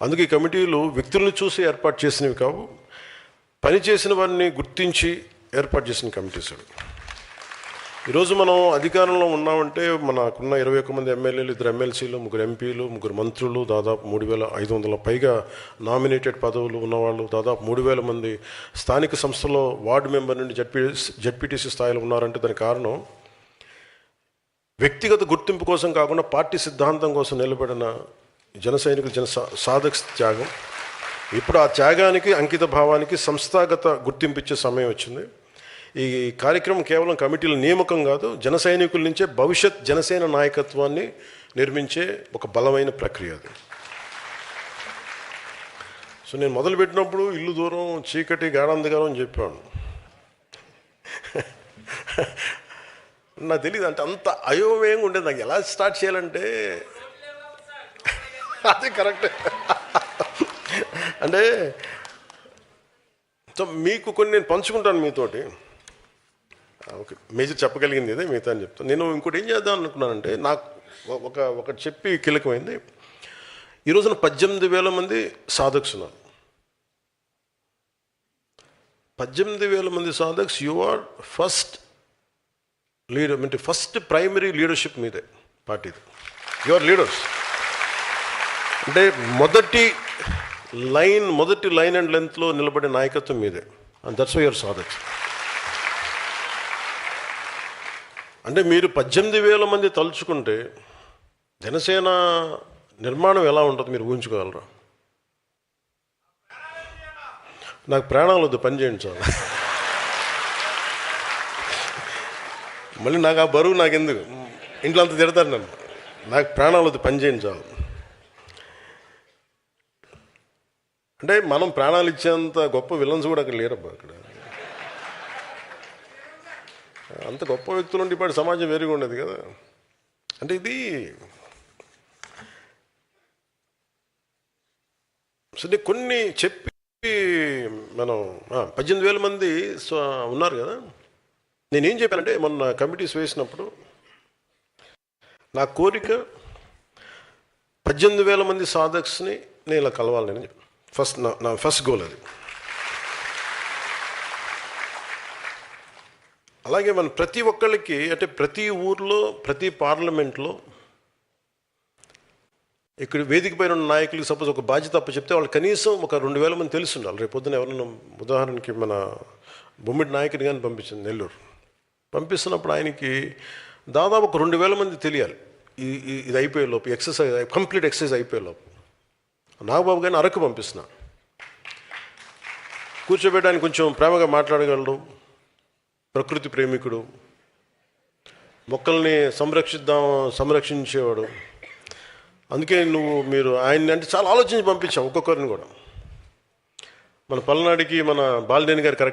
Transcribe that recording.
అందుకే ఈ కమిటీలు వ్యక్తులను చూసి ఏర్పాటు చేసినవి కావు, పనిచేసిన వారిని గుర్తించి ఏర్పాటు చేసిన కమిటీస్ అవి. ఈరోజు మనం అధికారంలో ఉన్నామంటే మనకున్న 21 మంది ఎమ్మెల్యేలు, 2 ఎమ్మెల్సీలు, 3 ఎంపీలు, 3 మంత్రులు, దాదాపు 3500 పైగా నామినేటెడ్ పదవులు ఉన్నవాళ్ళు, దాదాపు 3000 మంది స్థానిక సంస్థలో వార్డు మెంబర్ నుండి జడ్పీటీసీ స్థాయిలో ఉన్నారంటే దానికి కారణం వ్యక్తిగత గుర్తింపు కోసం కాకుండా పార్టీ సిద్ధాంతం కోసం నిలబడిన జన సైనికులు, సాధక త్యాగం. ఇప్పుడు ఆ త్యాగానికి, అంకిత భావానికి సంస్థాగత గుర్తింపు ఇచ్చే సమయం వచ్చింది. ఈ కార్యక్రమం కేవలం కమిటీల నియామకం కాదు, జన సైనికుల నుంచే భవిష్యత్ జనసేన నాయకత్వాన్ని నిర్మించే ఒక బలమైన ప్రక్రియ అది. సో నేను మొదలుపెట్టినప్పుడు ఇల్లు దూరం, చీకటి, గాఢాంధకారం అని చెప్పాను. నాకు తెలియదు, అంటే అంత అయోమయంగా ఉండేది. నాకు ఎలా స్టార్ట్ చేయాలంటే అదే కరెక్ట్. అంటే సో మీకు కొన్ని నేను పంచుకుంటాను మీతోటి. ఓకే, మేజర్ చెప్పగలిగింది ఇదే, మిగతా అని చెప్తాను. నేను ఇంకోటి ఏం చేద్దాం అనుకున్నానంటే, నాకు ఒకటి చెప్పి కీలకమైంది. ఈ రోజున 18,000 మంది సాధక్స్ ఉన్నారు. 18,000 మంది సాధక్స్. యు ఆర్ ఫస్ట్ లీడర్, అంటే ఫస్ట్ ప్రైమరీ లీడర్షిప్ మీదే పార్టీది. You are leaders. అంటే మొదటి లైన్ అండ్ లెంత్లో నిలబడే నాయకత్వం మీదే. అండ్ దట్స్ వై యువర్ సాధక్స్. అంటే మీరు 18,000 మంది తలుచుకుంటే జనసేన నిర్మాణం ఎలా ఉంటుందో మీరు ఊహించుకోగలరా? నాకు ప్రాణాలు వద్దు, పని చేయండి చాలు. మళ్ళీ నాకు ఆ బరువు నాకెందుకు, ఇంట్లో అంత తిడతారు నన్ను. నాకు ప్రాణాలు వద్దు, పని చేయండి చాలు. అంటే మనం ప్రాణాలు ఇచ్చేంత గొప్ప విలన్స్ కూడా అక్కడ లేరబ్బా. అక్కడ అంత గొప్ప వ్యక్తులు ఉంటే ఇప్పుడు సమాజం వేరుగా ఉండేది కదా. అంటే ఇది సో కొన్ని చెప్పి మనం 18,000 మంది ఉన్నారు కదా. నేనేం చెప్పానంటే, మొన్న కమిటీస్ వేసినప్పుడు నా కోరిక 18,000 మంది సాధక్స్ని నేను ఇలా కలవాలి. నేను నా ఫస్ట్ గోల్ అది. అలాగే మనం ప్రతి ఒక్కళ్ళకి, అంటే ప్రతి ఊర్లో, ప్రతి పార్లమెంట్లో, ఇక్కడ వేదిక పైన ఉన్న నాయకులకి సపోజ్ ఒక బాధ్యత అప్ప చెప్తే వాళ్ళు కనీసం ఒక 2,000 మంది తెలిసి ఉండాలి. రేపు పొద్దున ఎవరైనా, ఉదాహరణకి మన బొమ్మిడి నాయకుని కానీ పంపించింది నెల్లూరు, పంపిస్తున్నప్పుడు ఆయనకి దాదాపు ఒక 2,000 మంది తెలియాలి. ఇది అయిపోయే లోపు, కంప్లీట్ ఎక్సర్సైజ్ అయిపోయే లోపు. నాగబాబు గారిని అరకు పంపిస్తున్నా. కూర్చోబెట్టడానికి కొంచెం ప్రేమగా మాట్లాడగలడు, ప్రకృతి ప్రేమికుడు, మొక్కల్ని సంరక్షించేవాడు. అందుకే మీరు ఆయన్ని అంటే చాలా ఆలోచించి పంపించాం ఒక్కొక్కరిని కూడా. మన పల్నాడికి మన బాలినేని గారు కరెక్ట్